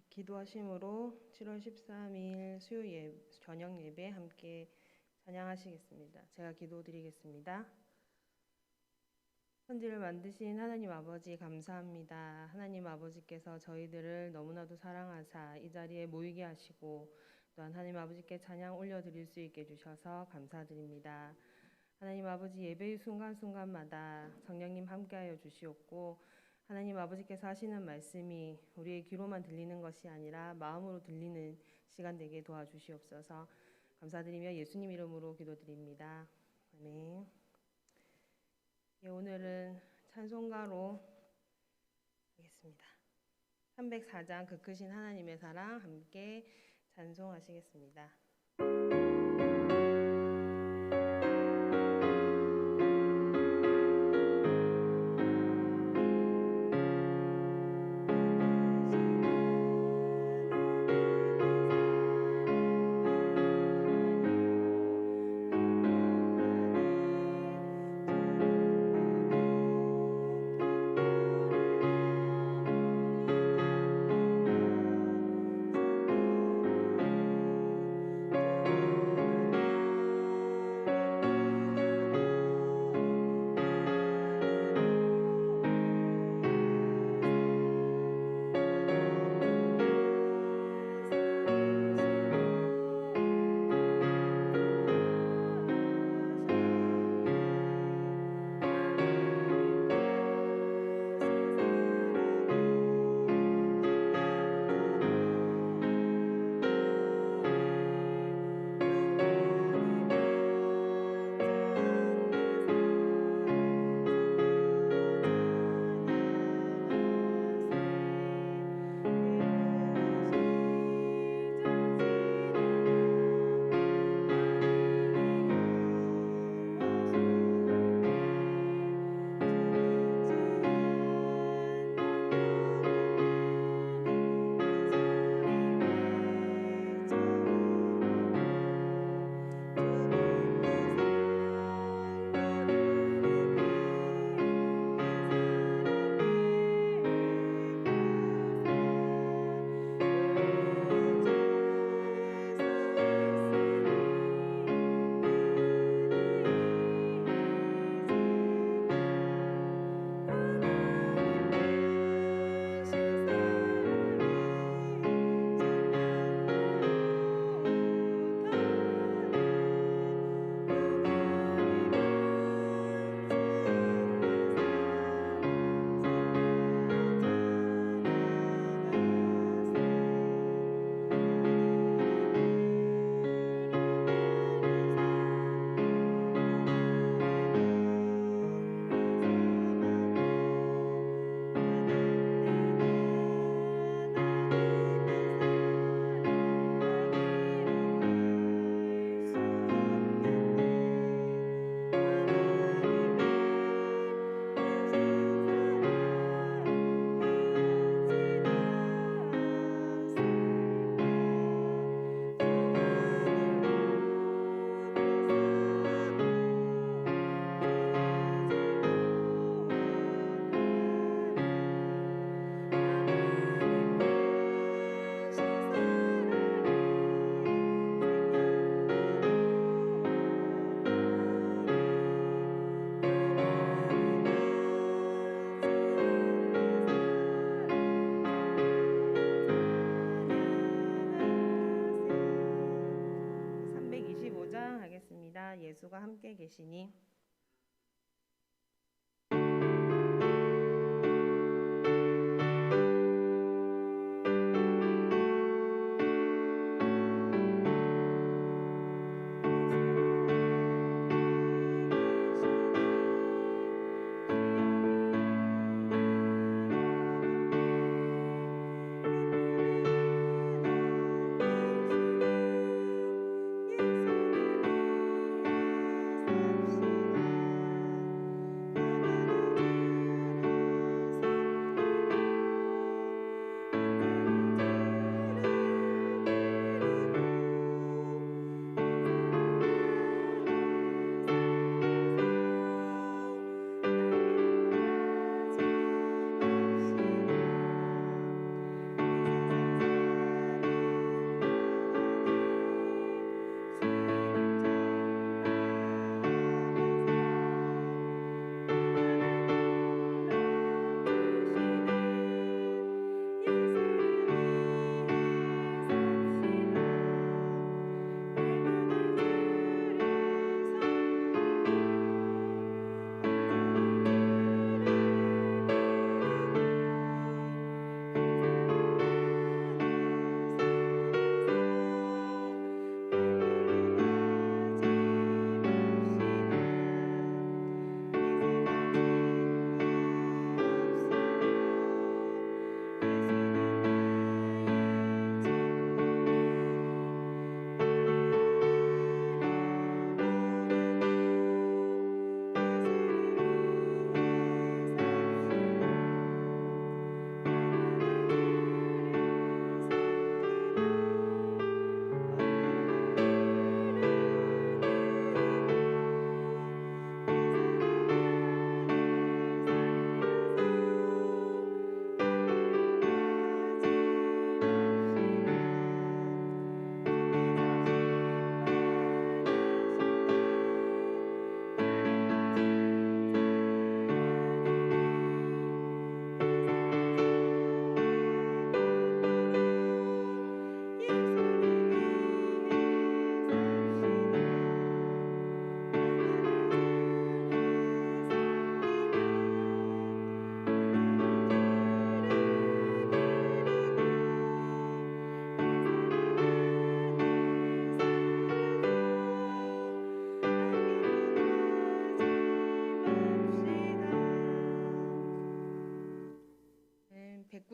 기도하심으로 7월 13일 저녁 예배 함께 찬양하시겠습니다. 제가 기도드리겠습니다. 천지를 만드신 하나님 아버지 감사합니다. 하나님 아버지께서 저희들을 너무나도 사랑하사 이 자리에 모이게 하시고 또한 하나님 아버지께 찬양 올려드릴 수 있게 해주셔서 감사드립니다. 하나님 아버지 예배의 순간순간마다 성령님 함께하여 주시옵고 하나님 아버지께서 하시는 말씀이 우리의 귀로만 들리는 것이 아니라 마음으로 들리는 시간 되게 도와주시옵소서. 감사드리며 예수님 이름으로 기도드립니다. 아멘. 오늘은 찬송가로 하겠습니다. 304장 그 크신 하나님의 사랑 함께 찬송하시겠습니다. 예수가 함께 계시니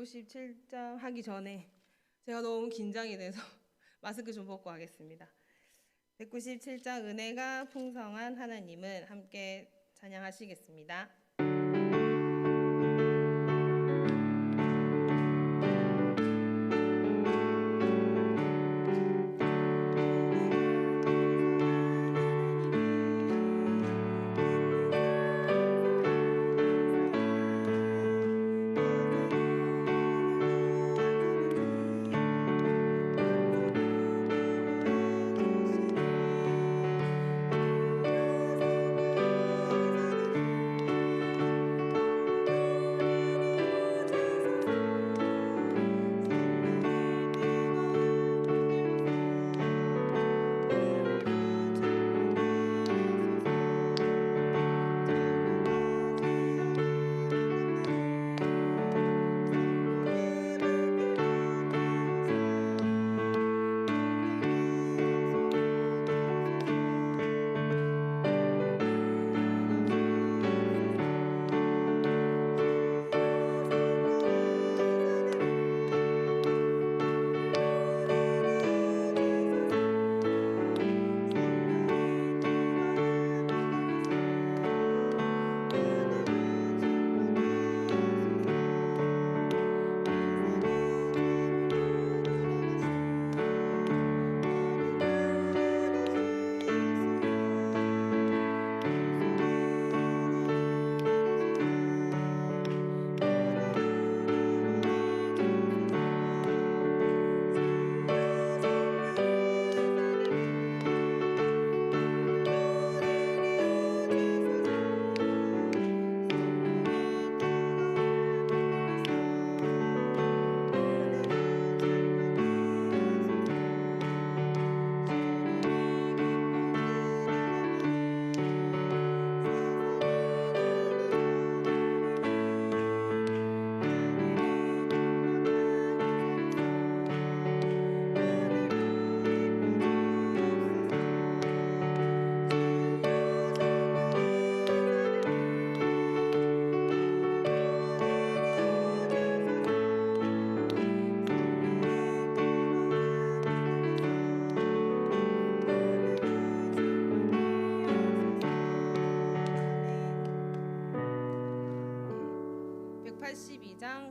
197장 하기 전에 제가 너무 긴장이 돼서 마스크 좀 벗고 하겠습니다. 197장 은혜가 풍성한 하나님을 함께 찬양하시겠습니다.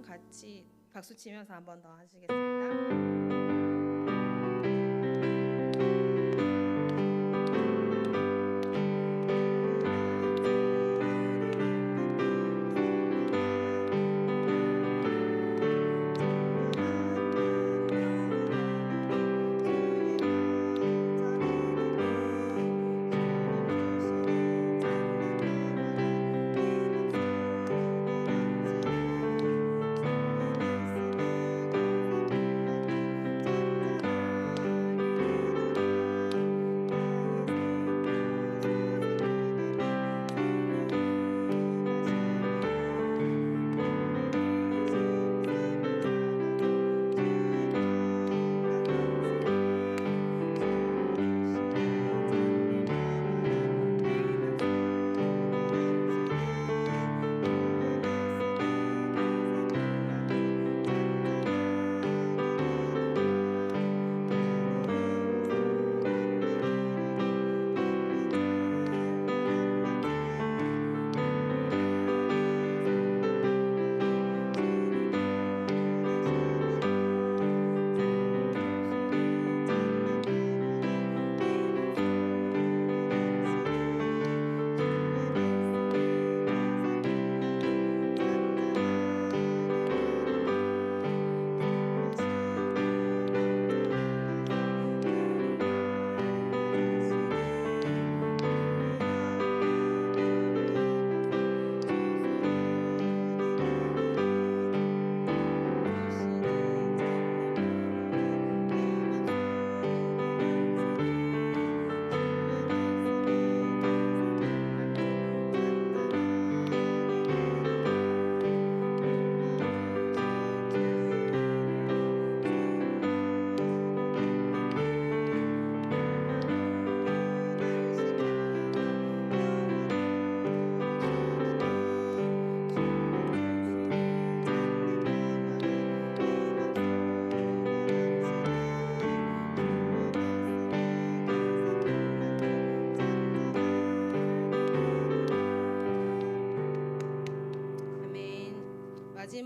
같이 박수 치면서 한 번 더 하시겠습니다.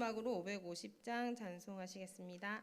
음악으로 550장 찬송하시겠습니다.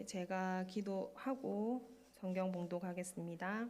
제가 기도하고 성경 봉독하겠습니다.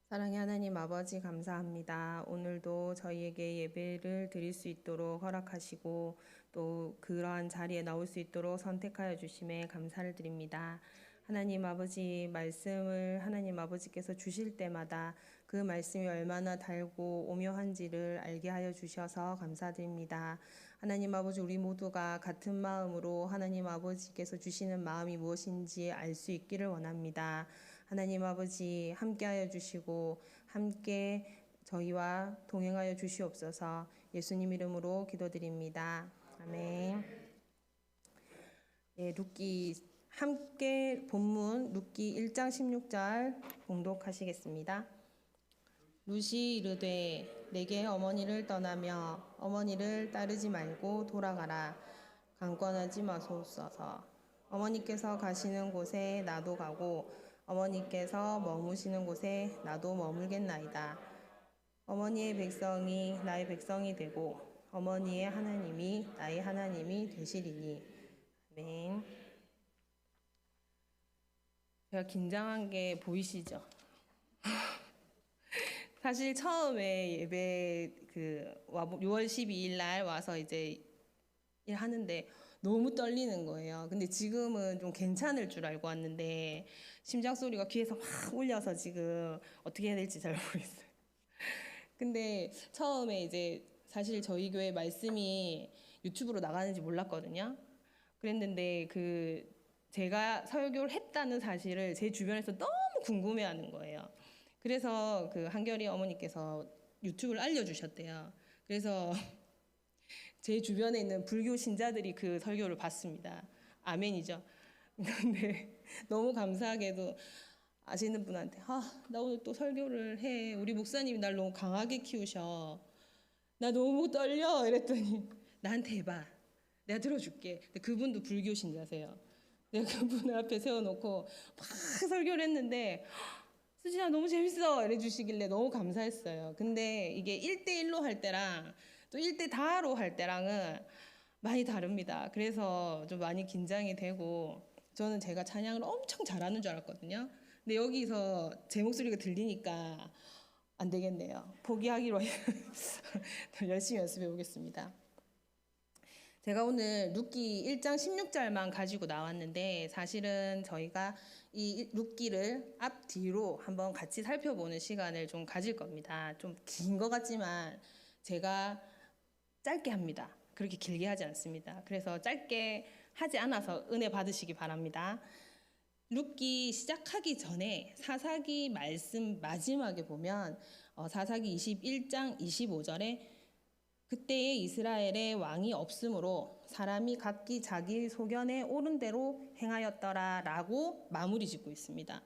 사랑의 하나님 아버지 감사합니다. 오늘도 저희에게 예배를 드릴 수 있도록 허락하시고 또 그러한 자리에 나올 수 있도록 선택하여 주심에 감사를 드립니다. 하나님 아버지 말씀을 하나님 아버지께서 주실 때마다 그 말씀이 얼마나 달고 오묘한지를 알게 하여 주셔서 감사드립니다. 하나님 아버지 우리 모두가 같은 마음으로 하나님 아버지께서 주시는 마음이 무엇인지 알 수 있기를 원합니다. 하나님 아버지 함께하여 주시고 함께 저희와 동행하여 주시옵소서. 예수님 이름으로 기도드립니다. 아멘. 네, 룻기 함께 본문 룻기 1장 16절 봉독하시겠습니다. 룻이 이르되 내게 어머니를 떠나며 어머니를 따르지 말고 돌아가라. 강권하지 마소서. 어머니께서 가시는 곳에 나도 가고 어머니께서 머무시는 곳에 나도 머물겠나이다. 어머니의 백성이 나의 백성이 되고 어머니의 하나님이 나의 하나님이 되시리니. 아멘. 제가 긴장한 게 보이시죠? 사실 처음에 예배 6월 12일 날 와서 이제 일하는데 너무 떨리는 거예요. 근데 지금은 좀 괜찮을 줄 알고 왔는데 심장 소리가 귀에서 막 울려서 지금 어떻게 해야 될지 잘 모르겠어요. 근데 처음에 이제 사실 저희 교회 말씀이 유튜브로 나가는지 몰랐거든요. 그랬는데 제가 설교를 했다는 사실을 제 주변에서 너무 궁금해하는 거예요. 그래서 한결이 어머니께서 유튜브를 알려주셨대요. 그래서 제 주변에 있는 불교 신자들이 그 설교를 봤습니다. 아멘이죠. 근데 너무 감사하게도 아시는 분한테 나 오늘 또 설교를 해. 우리 목사님이 날 너무 강하게 키우셔. 나 너무 떨려. 이랬더니 나한테 해봐. 내가 들어줄게. 근데 그분도 불교 신자세요. 내가 그분 앞에 세워놓고 막 설교를 했는데 수진아 너무 재밌어 이래 주시길래 너무 감사했어요. 근데 이게 1대1로 할 때랑 또 1대4로 할 때랑은 많이 다릅니다. 그래서 좀 많이 긴장이 되고 저는 제가 찬양을 엄청 잘하는 줄 알았거든요. 근데 여기서 제 목소리가 들리니까 안 되겠네요. 포기하기로 해요. 열심히 연습해 보겠습니다. 제가 오늘 룻기 1장 16절만 가지고 나왔는데 사실은 저희가 이 룻기를 앞뒤로 한번 같이 살펴보는 시간을 좀 가질 겁니다. 좀 긴 것 같지만 제가 짧게 합니다. 그렇게 길게 하지 않습니다. 그래서 짧게 하지 않아서 은혜 받으시기 바랍니다. 룻기 시작하기 전에 사사기 말씀 마지막에 보면 사사기 21장 25절에 그때에 이스라엘의 왕이 없으므로 사람이 각기 자기 소견에 옳은 대로 행하였더라 라고 마무리 짓고 있습니다.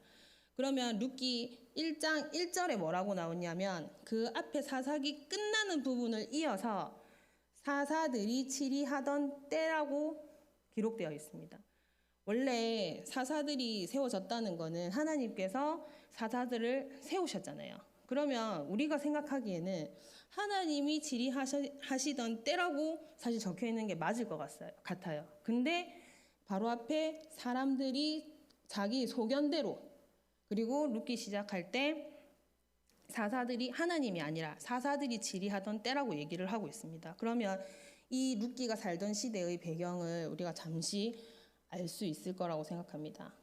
그러면 룻기 1장 1절에 뭐라고 나오냐면 그 앞에 사사기 끝나는 부분을 이어서 사사들이 치리하던 때라고 기록되어 있습니다. 원래 사사들이 세워졌다는 것은 하나님께서 사사들을 세우셨잖아요. 그러면 우리가 생각하기에는 하나님이 지리하시던 때라고 사실 적혀 있는 게 맞을 것 같아요. 근데 바로 앞에 사람들이 자기 소견대로, 그리고 룻기 시작할 때 사사들이 하나님이 아니라 사사들이 지리하던 때라고 얘기를 하고 있습니다. 그러면 이 룻기가 살던 시대의 배경을 우리가 잠시 알 수 있을 거라고 생각합니다.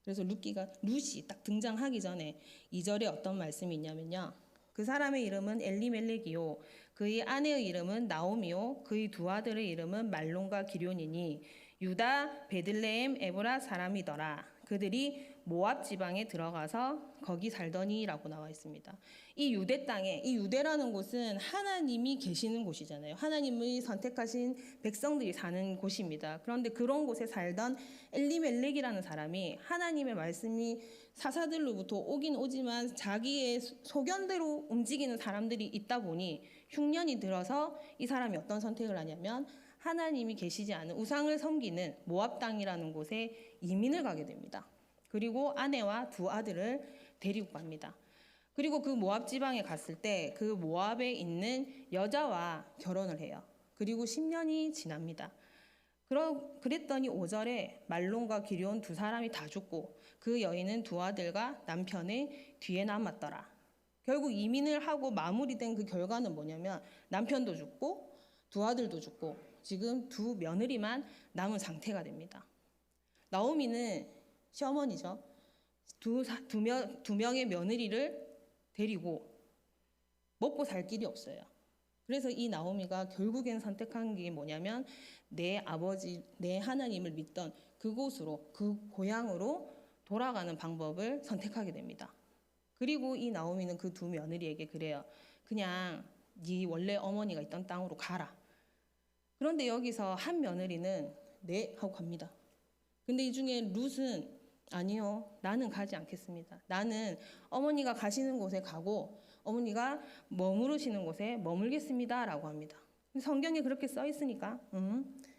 그래서 룻이 딱 등장하기 전에 2절에 어떤 말씀이 있냐면요. 그 사람의 이름은 엘리멜렉이요 그의 아내의 이름은 나오미요 그의 두 아들의 이름은 말론과 기럧이니 유다 베들레헴 에브라 사람이더라. 그들이 모압 지방에 들어가서 거기 살더니라고 나와 있습니다. 이 유대 땅에, 이 유대라는 곳은 하나님이 계시는 곳이잖아요. 하나님의 선택하신 백성들이 사는 곳입니다. 그런데 그런 곳에 살던 엘리멜렉이라는 사람이 하나님의 말씀이 사사들로부터 오긴 오지만 자기의 소견대로 움직이는 사람들이 있다 보니 흉년이 들어서 이 사람이 어떤 선택을 하냐면 하나님이 계시지 않은 우상을 섬기는 모압 땅이라는 곳에 이민을 가게 됩니다. 그리고 아내와 두 아들을 데리고 갑니다. 그리고 그 모압 지방에 갔을 때 그 모압에 있는 여자와 결혼을 해요. 그리고 10년이 지납니다. 그랬더니 5절에 말론과 기럧 두 사람이 다 죽고 그 여인은 두 아들과 남편의 뒤에 남았더라. 결국 이민을 하고 마무리된 그 결과는 뭐냐면 남편도 죽고 두 아들도 죽고 지금 두 며느리만 남은 상태가 됩니다. 나오미는 시어머니죠. 두 명의 며느리를 데리고 먹고 살 길이 없어요. 그래서 이 나오미가 결국엔 선택한 게 뭐냐면 내 아버지, 내 하나님을 믿던 그곳으로, 그 고향으로 돌아가는 방법을 선택하게 됩니다. 그리고 이 나오미는 그 두 며느리에게 그래요. 그냥 네 원래 어머니가 있던 땅으로 가라. 그런데 여기서 한 며느리는 네 하고 갑니다. 근데 이 중에 룻은 아니요, 나는 가지 않겠습니다. 나는 어머니가 가시는 곳에 가고 어머니가 머무르시는 곳에 머물겠습니다 라고 합니다. 성경에 그렇게 써 있으니까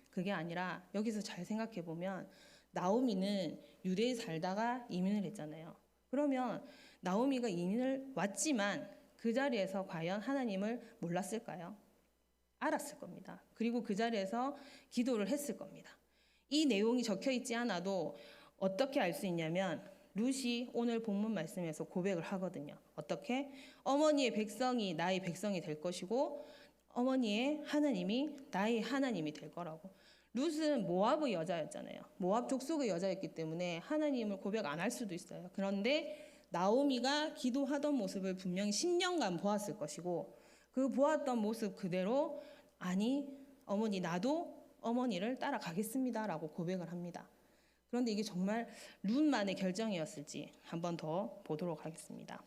그게 아니라 여기서 잘 생각해 보면 나오미는 유대에 살다가 이민을 했잖아요. 그러면 나오미가 이민을 왔지만 그 자리에서 과연 하나님을 몰랐을까요? 알았을 겁니다. 그리고 그 자리에서 기도를 했을 겁니다. 이 내용이 적혀 있지 않아도 어떻게 알 수 있냐면 룻이 오늘 본문 말씀에서 고백을 하거든요. 어떻게? 어머니의 백성이 나의 백성이 될 것이고 어머니의 하나님이 나의 하나님이 될 거라고. 룻은 모압의 여자였잖아요. 모압 족속의 여자였기 때문에 하나님을 고백 안 할 수도 있어요. 그런데 나오미가 기도하던 모습을 분명히 10년간 보았을 것이고 그 보았던 모습 그대로 아니 어머니 나도 어머니를 따라가겠습니다 라고 고백을 합니다. 그런데 이게 정말 룻만의 결정이었을지 한번 더 보도록 하겠습니다.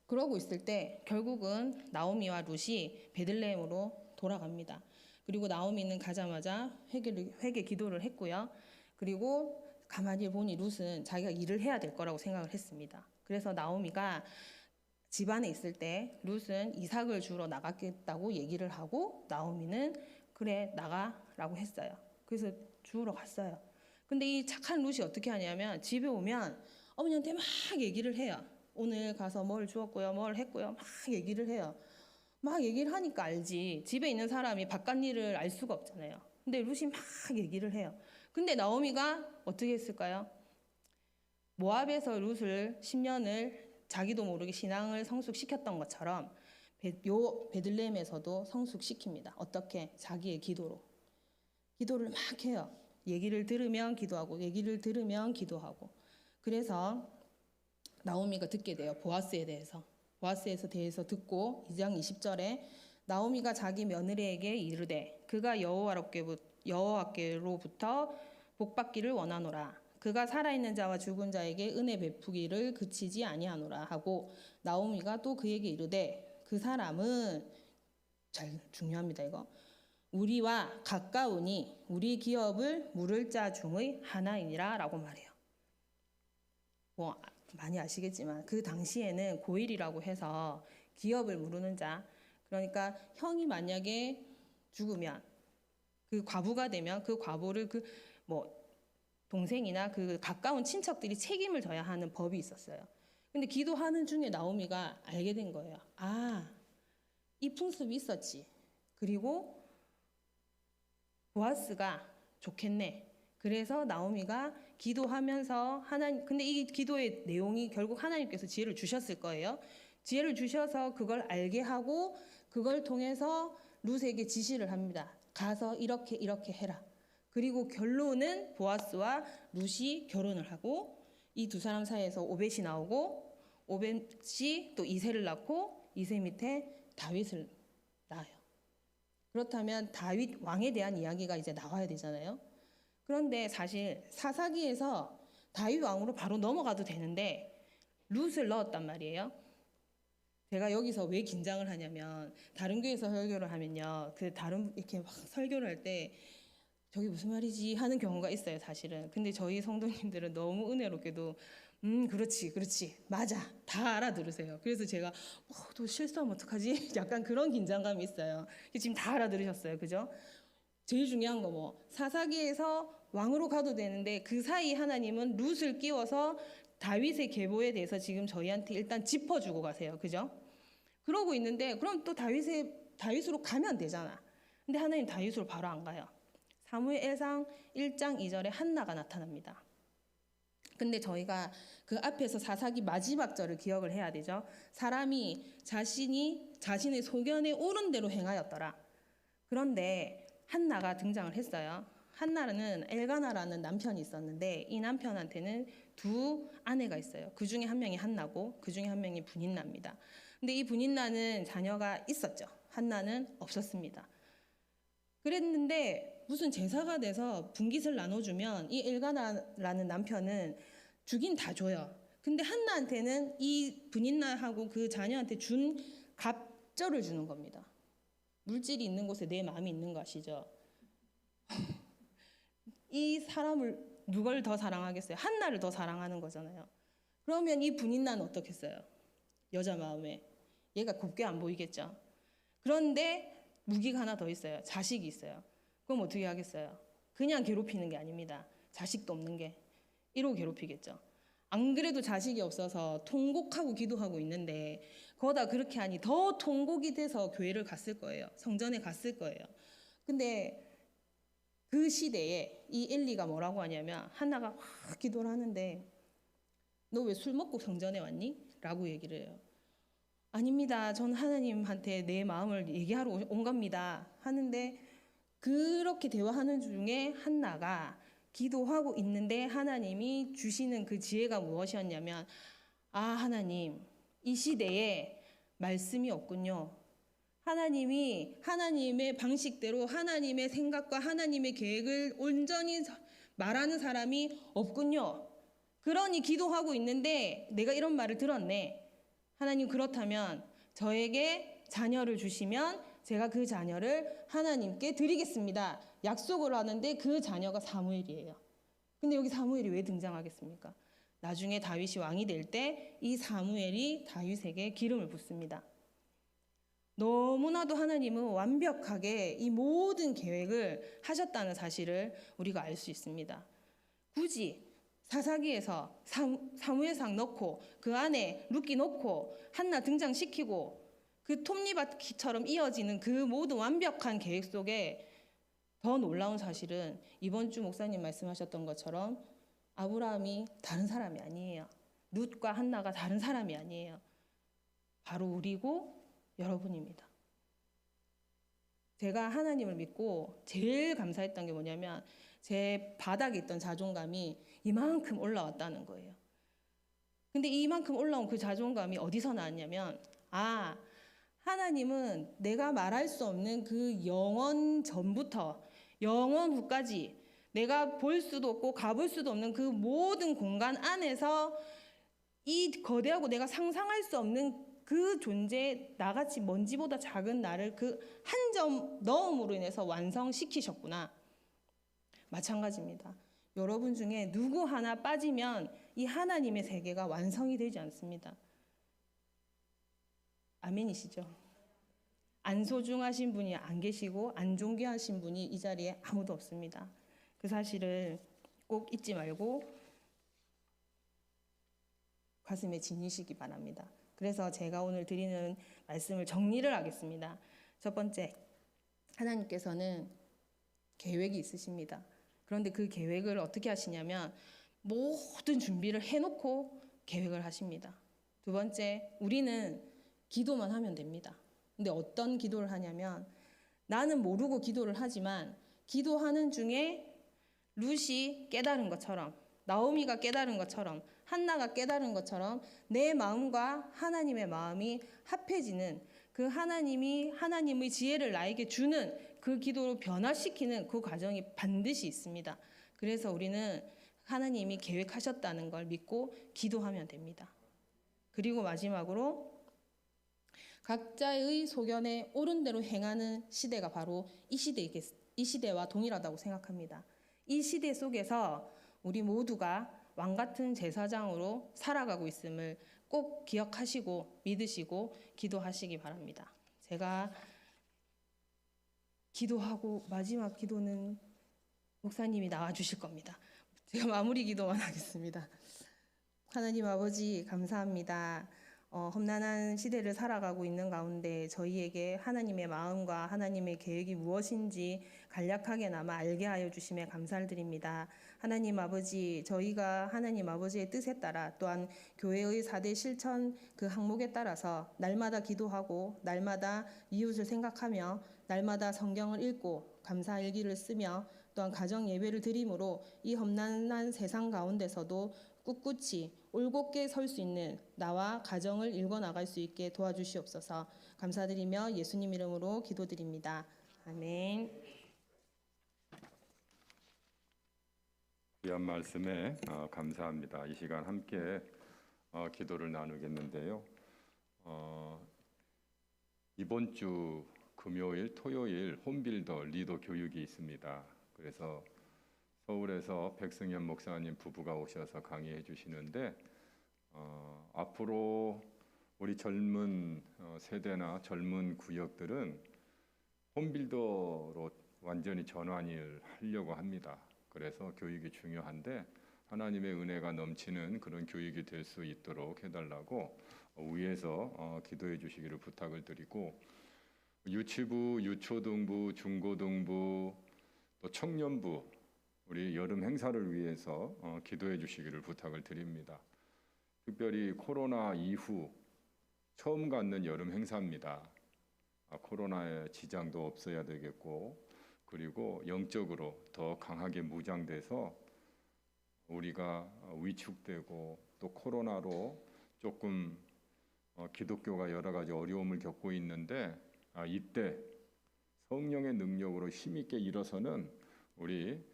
그러고 있을 때 결국은 나오미와 룻이 베들레헴으로 돌아갑니다. 그리고 나오미는 가자마자 회개 기도를 했고요. 그리고 가만히 보니 룻은 자기가 일을 해야 될 거라고 생각을 했습니다. 그래서 나오미가 집안에 있을 때 룻은 이삭을 주러 나갔겠다고 얘기를 하고 나오미는 그래 나가라고 했어요. 그래서 주우러 갔어요. 근데 이 착한 룻이 어떻게 하냐면 집에 오면 어머니한테 막 얘기를 해요. 오늘 가서 뭘 주었고요, 뭘 했고요, 막 얘기를 해요. 막 얘기를 하니까 알지. 집에 있는 사람이 바깥 일을 알 수가 없잖아요. 근데 룻이 막 얘기를 해요. 근데 나오미가 어떻게 했을까요? 모압에서 룻을 10년을 자기도 모르게 신앙을 성숙시켰던 것처럼 베들레헴에서도 성숙시킵니다. 어떻게? 자기의 기도로. 기도를 막 해요. 얘기를 들으면 기도하고 얘기를 들으면 기도하고. 그래서 나오미가 듣게 돼요. 보아스에 대해서. 보아스에 대해서 듣고 2장 20절에 나오미가 자기 며느리에게 이르되 그가 여호와께로부터 복받기를 원하노라. 그가 살아있는 자와 죽은 자에게 은혜 베푸기를 그치지 아니하노라 하고 나오미가 또 그에게 이르되 그 사람은 잘 중요합니다 이거. 우리와 가까우니 우리 기업을 물을 자 중의 하나이니라 라고 말해요. 뭐 많이 아시겠지만 그 당시에는 고일이라고 해서 기업을 물으는 자, 그러니까 형이 만약에 죽으면 그 과부가 되면 그 과부를 그 뭐 동생이나 그 가까운 친척들이 책임을 져야 하는 법이 있었어요. 근데 기도하는 중에 나오미가 알게 된 거예요. 아, 이 풍습이 있었지. 그리고 보아스가 좋겠네. 그래서 나오미가 기도하면서 근데 이 기도의 내용이 결국 하나님께서 지혜를 주셨을 거예요. 지혜를 주셔서 그걸 알게 하고 그걸 통해서 룻에게 지시를 합니다. 가서 이렇게 해라. 그리고 결론은 보아스와 룻이 결혼을 하고 이 두 사람 사이에서 오벳이 나오고 오벳이 또 이새를 낳고 이새 밑에 다윗을 낳아요. 그렇다면 다윗 왕에 대한 이야기가 이제 나와야 되잖아요. 그런데 사실 사사기에서 다윗 왕으로 바로 넘어가도 되는데 룻을 넣었단 말이에요. 제가 여기서 왜 긴장을 하냐면 다른 교회에서 설교를 하면요, 그 다른 이렇게 막 설교를 할 때 저게 무슨 말이지 하는 경우가 있어요, 사실은. 근데 저희 성도님들은 너무 은혜롭게도 그렇지, 맞아, 다 알아들으세요. 그래서 제가 또 실수하면 어떡하지? 약간 그런 긴장감이 있어요. 지금 다 알아들으셨어요, 그죠? 제일 중요한 거 사사기에서 왕으로 가도 되는데 그 사이 하나님은 룻을 끼워서 다윗의 계보에 대해서 지금 저희한테 일단 짚어주고 가세요, 그죠? 그러고 있는데 그럼 또 다윗으로 가면 되잖아. 근데 하나님 다윗으로 바로 안 가요. 사무엘상 1장 2절에 한나가 나타납니다. 근데 저희가 그 앞에서 사사기 마지막 절을 기억을 해야 되죠. 사람이 자신의 소견에 옳은 대로 행하였더라. 그런데 한나가 등장을 했어요. 한나는 엘가나라는 남편이 있었는데 이 남편한테는 두 아내가 있어요. 그 중에 한 명이 한나고 그 중에 한 명이 분인나입니다. 근데 이 분인나는 자녀가 있었죠. 한나는 없었습니다. 그랬는데 무슨 제사가 돼서 분깃을 나눠주면 이 엘가나라는 남편은 주긴 다 줘요. 근데 한나한테는 이 분인나하고 그 자녀한테 준 갑절을 주는 겁니다. 물질이 있는 곳에 내 마음이 있는 거 아시죠? 이 사람을 누굴 더 사랑하겠어요? 한나를 더 사랑하는 거잖아요. 그러면 이 분인나는 어떻겠어요? 여자 마음에 얘가 곱게 안 보이겠죠. 그런데 무기가 하나 더 있어요. 자식이 있어요. 그럼 어떻게 하겠어요? 그냥 괴롭히는 게 아닙니다. 자식도 없는 게 이러고 괴롭히겠죠. 안 그래도 자식이 없어서 통곡하고 기도하고 있는데 거기다 그렇게 하니 더 통곡이 돼서 교회를 갔을 거예요. 성전에 갔을 거예요. 근데 그 시대에 이 엘리가 뭐라고 하냐면 한나가 확 기도를 하는데 너 왜 술 먹고 성전에 왔니? 라고 얘기를 해요. 아닙니다. 전 하나님한테 내 마음을 얘기하러 온 겁니다. 하는데 그렇게 대화하는 중에 한나가 기도하고 있는데 하나님이 주시는 그 지혜가 무엇이었냐면 하나님, 이 시대에 말씀이 없군요. 하나님이 하나님의 방식대로 하나님의 생각과 하나님의 계획을 온전히 말하는 사람이 없군요. 그러니 기도하고 있는데 내가 이런 말을 들었네. 하나님, 그렇다면 저에게 자녀를 주시면 제가 그 자녀를 하나님께 드리겠습니다. 약속을 하는데 그 자녀가 사무엘이에요. 근데 여기 사무엘이 왜 등장하겠습니까? 나중에 다윗이 왕이 될 때 이 사무엘이 다윗에게 기름을 붓습니다. 너무나도 하나님은 완벽하게 이 모든 계획을 하셨다는 사실을 우리가 알 수 있습니다. 굳이 사사기에서 사무엘상 넣고 그 안에 룻기 넣고 한나 등장시키고 그 톱니바퀴처럼 이어지는 그 모든 완벽한 계획 속에 더 놀라운 사실은 이번 주 목사님 말씀하셨던 것처럼 아브라함이 다른 사람이 아니에요. 룻과 한나가 다른 사람이 아니에요. 바로 우리고 여러분입니다. 제가 하나님을 믿고 제일 감사했던 게 뭐냐면 제 바닥에 있던 자존감이 이만큼 올라왔다는 거예요. 근데 이만큼 올라온 그 자존감이 어디서 나왔냐면 하나님은 내가 말할 수 없는 그 영원 전부터 영원 후까지 내가 볼 수도 없고 가볼 수도 없는 그 모든 공간 안에서 이 거대하고 내가 상상할 수 없는 그 존재, 나같이 먼지보다 작은 나를 그 한 점 넣음으로 인해서 완성시키셨구나. 마찬가지입니다. 여러분 중에 누구 하나 빠지면 이 하나님의 세계가 완성이 되지 않습니다. 아멘이시죠? 안 소중하신 분이 안 계시고 안 존귀하신 분이 이 자리에 아무도 없습니다. 그 사실을 꼭 잊지 말고 가슴에 지니시기 바랍니다. 그래서 제가 오늘 드리는 말씀을 정리를 하겠습니다. 첫 번째, 하나님께서는 계획이 있으십니다. 그런데 그 계획을 어떻게 하시냐면 모든 준비를 해놓고 계획을 하십니다. 두 번째, 우리는 기도만 하면 됩니다. 근데 어떤 기도를 하냐면 나는 모르고 기도를 하지만 기도하는 중에 룻이 깨달은 것처럼, 나오미가 깨달은 것처럼, 한나가 깨달은 것처럼 내 마음과 하나님의 마음이 합해지는, 그 하나님이 하나님의 지혜를 나에게 주는 그 기도로 변화시키는 그 과정이 반드시 있습니다. 그래서 우리는 하나님이 계획하셨다는 걸 믿고 기도하면 됩니다. 그리고 마지막으로 각자의 소견에 옳은 대로 행하는 시대가 바로 이 시대와 동일하다고 생각합니다. 이 시대 속에서 우리 모두가 왕같은 제사장으로 살아가고 있음을 꼭 기억하시고 믿으시고 기도하시기 바랍니다. 제가 기도하고 마지막 기도는 목사님이 나와주실 겁니다. 제가 마무리 기도만 하겠습니다. 하나님 아버지 감사합니다. 험난한 시대를 살아가고 있는 가운데 저희에게 하나님의 마음과 하나님의 계획이 무엇인지 간략하게나마 알게 하여 주심에 감사를 드립니다. 하나님 아버지, 저희가 하나님 아버지의 뜻에 따라 또한 교회의 4대 실천 그 항목에 따라서 날마다 기도하고 날마다 이웃을 생각하며 날마다 성경을 읽고 감사 일기를 쓰며 또한 가정 예배를 드림으로 이 험난한 세상 가운데서도 꿋꿋이 올곧게 설 수 있는 나와 가정을 일궈나갈 수 있게 도와주시옵소서. 감사드리며 예수님 이름으로 기도드립니다. 아멘. 귀한 말씀에 감사합니다. 이 시간 함께 기도를 나누겠는데요. 이번 주 금요일, 토요일 홈빌더 리더 교육이 있습니다. 그래서 서울에서 백승현 목사님 부부가 오셔서 강의해 주시는데 앞으로 우리 젊은 세대나 젊은 구역들은 홈빌더로 완전히 전환을 하려고 합니다. 그래서 교육이 중요한데 하나님의 은혜가 넘치는 그런 교육이 될 수 있도록 해달라고 위에서 기도해 주시기를 부탁을 드리고, 유치부, 유초등부, 중고등부, 또 청년부 우리 여름 행사를 위해서 기도해 주시기를 부탁을 드립니다. 특별히 코로나 이후 처음 갖는 여름 행사입니다. 코로나의 지장도 없어야 되겠고, 그리고 영적으로 더 강하게 무장돼서 우리가 위축되고 또 코로나로 조금 기독교가 여러 가지 어려움을 겪고 있는데 이때 성령의 능력으로 힘있게 일어서는 우리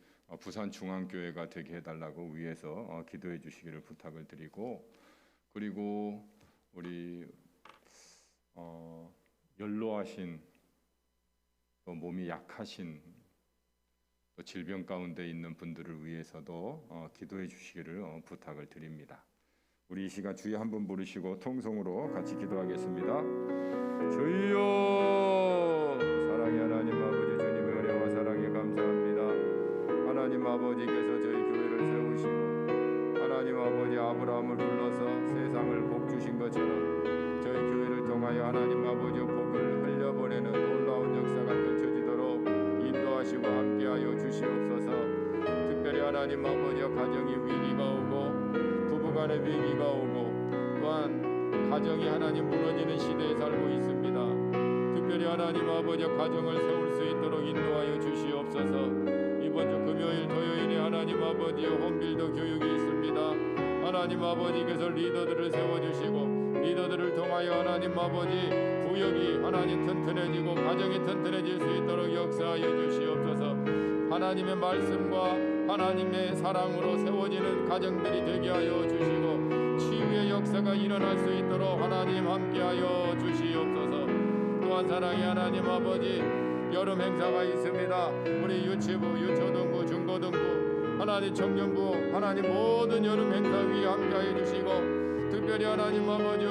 부산중앙교회가 되게 해달라고 위해서 기도해 주시기를 부탁을 드리고, 그리고 우리 연로하신 또 몸이 약하신 또 질병 가운데 있는 분들을 위해서도 기도해 주시기를 부탁을 드립니다. 우리 이 시간 주여 한번 부르시고 통성으로 같이 기도하겠습니다. 주여, 사랑의 하나님 아버지, 주님의 은혜와 사랑에 감사합니다. 하나님 아버지께서 저희 교회를 세우시고 하나님 아버지 아브라함을 불러서 세상을 복 주신 것처럼 저희 교회를 통하여 하나님 아버지 복을 흘려보내는 놀라운 역사가 펼쳐지도록 인도하시고 함께하여 주시옵소서. 특별히 하나님 아버지 가정이 위기가 오고 부부가 간의 위기가 오고 또한 가정이 하나님 무너지는 시대에 살고 있습니다. 특별히 하나님 아버지 가정을 세울 수 있도록 인도하여 주시옵소서. 이번 주 금요일 토요일에 하나님 아버지 홈빌더 교육이 있습니다. 하나님 아버지께서 리더들을 세워주시고 리더들을 통하여 하나님 아버지 구역이 하나님 튼튼해지고 가정이 튼튼해질 수 있도록 역사하여 주시옵소서. 하나님의 말씀과 하나님의 사랑으로 세워지는 가정들이 되게 하여 주시고 치유의 역사가 일어날 수 있도록 하나님 함께하여 주시옵소서. 또한 사랑의 하나님 아버지 여름 행사가 있습니다. 우리 유치부, 유초등부, 중고등부, 하나님 청년부, 하나님 모든 여름 행사 위에 함께하여 주시고 특별히 하나님 아버지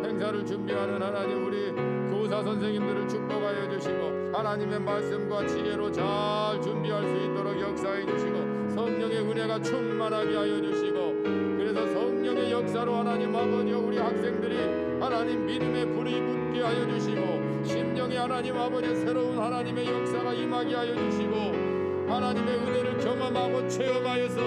행사를 준비하는 하나님 우리 교사 선생님들을 축복하여 주시고 하나님의 말씀과 지혜로 잘 준비할 수 있도록 역사해 주시고 성령의 은혜가 충만하게 하여 주시고 그래서 성령의 역사로 하나님 아버지 우리 학생들이 하나님 믿음의 불이 붙게 하여 주시고 심령의 하나님 아버지 새로운 하나님의 역사가 임하게 하여 주시고 하나님의 은혜를 경험하고 체험하여서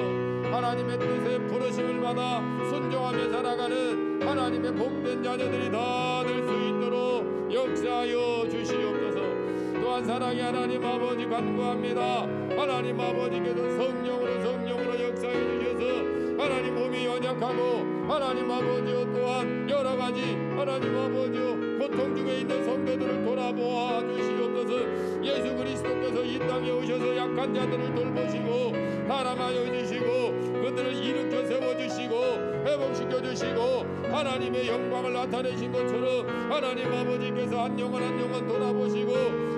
하나님의 뜻에 부르심을 받아 순종하며 살아가는 하나님의 복된 자녀들이 다 될 수 있도록 역사하여 주시옵소서. 또한 사랑의 하나님 아버지 간구합니다. 하나님 아버지께서 성령으로 역사해 주셔서 하나님 몸이 연약하고 하나님 아버지 또한 여러가지 하나님 아버지 고통 중에 있는 성도들을 돌아보아 주시옵소서. 예수 그리스도께서 이 땅에 오셔서 약한 자들을 돌보시고 사랑하여 주시고 그들을 일으켜 세워주시고 회복시켜주시고 하나님의 영광을 나타내신 것처럼 하나님 아버지께서 한 영혼 한 영혼 돌아보시고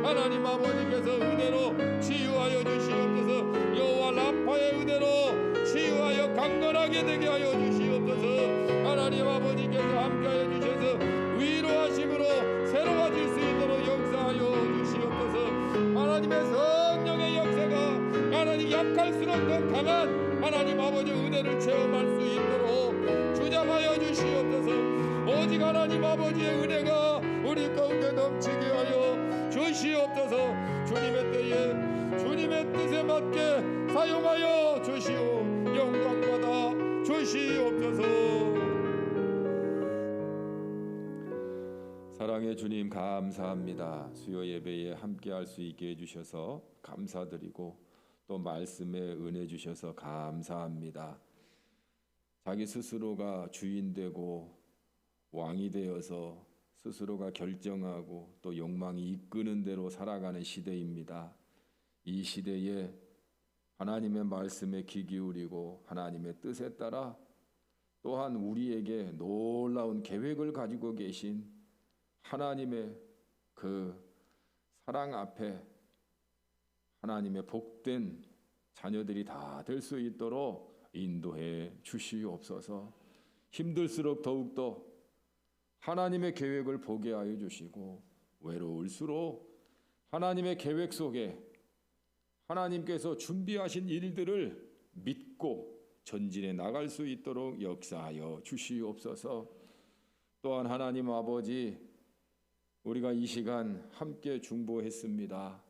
하나님 아버지께서 은혜로 치유하여 주시옵소서. 여호와 라파의 은혜로 치유하여 강건하게 되게 하여 주시옵소서. 하나님 아버지께서 함께하여 주셔서 위로하심으로 새로워질 수 있도록 역사하여 주시옵소서. 하나님의 성령의 역사가 하나님 약할수록 더 강한 하나님 아버지 은혜를 체험할 수 있도록 주장하여 주시옵소서. 오직 하나님 아버지의 은혜가 우리 가운데 넘치게 하여 주시옵소서. 주님의 때에 주님의 뜻에 맞게 사용하여 주시오 영광 받아 주시옵소서. 사랑의 주님 감사합니다. 수요 예배에 함께할 수 있게 해주셔서 감사드리고 또 말씀에 은혜 주셔서 감사합니다. 자기 스스로가 주인 되고 왕이 되어서 스스로가 결정하고 또 욕망이 이끄는 대로 살아가는 시대입니다. 이 시대에 하나님의 말씀에 귀 기울이고 하나님의 뜻에 따라 또한 우리에게 놀라운 계획을 가지고 계신 하나님의 그 사랑 앞에 하나님의 복된 자녀들이 다 될 수 있도록 인도해 주시옵소서. 힘들수록 더욱더 하나님의 계획을 보게 하여 주시고 외로울수록 하나님의 계획 속에 하나님께서 준비하신 일들을 믿고 전진해 나갈 수 있도록 역사하여 주시옵소서. 또한 하나님 아버지 우리가 이 시간 함께 중보했습니다.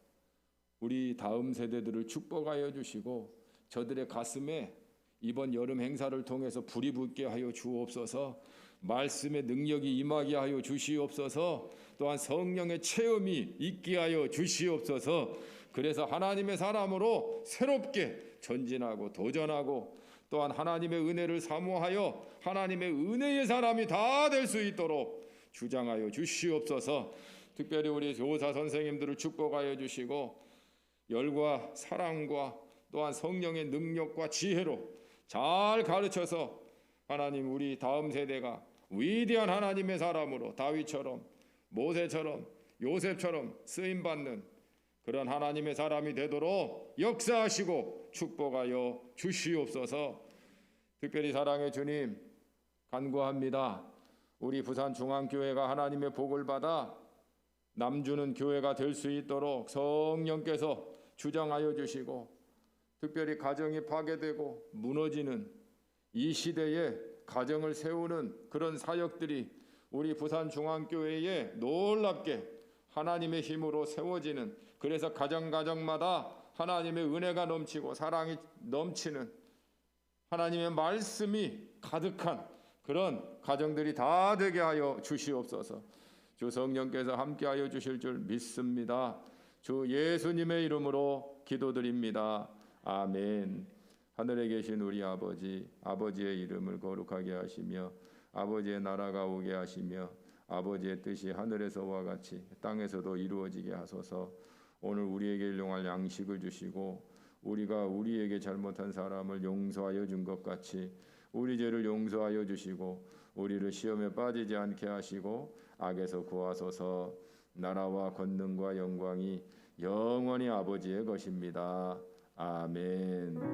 우리 다음 세대들을 축복하여 주시고 저들의 가슴에 이번 여름 행사를 통해서 불이 붙게 하여 주옵소서. 말씀의 능력이 임하게 하여 주시옵소서. 또한 성령의 체험이 있게 하여 주시옵소서. 그래서 하나님의 사람으로 새롭게 전진하고 도전하고 또한 하나님의 은혜를 사모하여 하나님의 은혜의 사람이 다 될 수 있도록 주장하여 주시옵소서. 특별히 우리 교사 선생님들을 축복하여 주시고 열과 사랑과 또한 성령의 능력과 지혜로 잘 가르쳐서 하나님 우리 다음 세대가 위대한 하나님의 사람으로 다윗처럼 모세처럼 요셉처럼 쓰임받는 그런 하나님의 사람이 되도록 역사하시고 축복하여 주시옵소서. 특별히 사랑의 주님 간구합니다. 우리 부산중앙교회가 하나님의 복을 받아 남주는 교회가 될 수 있도록 성령께서 주장하여 주시고 특별히 가정이 파괴되고 무너지는 이 시대에 가정을 세우는 그런 사역들이 우리 부산중앙교회에 놀랍게 하나님의 힘으로 세워지는 그래서 가정마다 하나님의 은혜가 넘치고 사랑이 넘치는 하나님의 말씀이 가득한 그런 가정들이 다 되게 하여 주시옵소서. 주 성령께서 함께하여 주실 줄 믿습니다. 주 예수님의 이름으로 기도드립니다. 아멘. 하늘에 계신 우리 아버지, 아버지의 이름을 거룩하게 하시며 아버지의 나라가 오게 하시며 아버지의 뜻이 하늘에서와 같이 땅에서도 이루어지게 하소서. 오늘 우리에게 일용할 양식을 주시고 우리가 우리에게 잘못한 사람을 용서하여 준 것 같이 우리 죄를 용서하여 주시고 우리를 시험에 빠지지 않게 하시고 악에서 구하소서. 나라와 권능과 영광이 영원히 아버지의 것입니다. 아멘.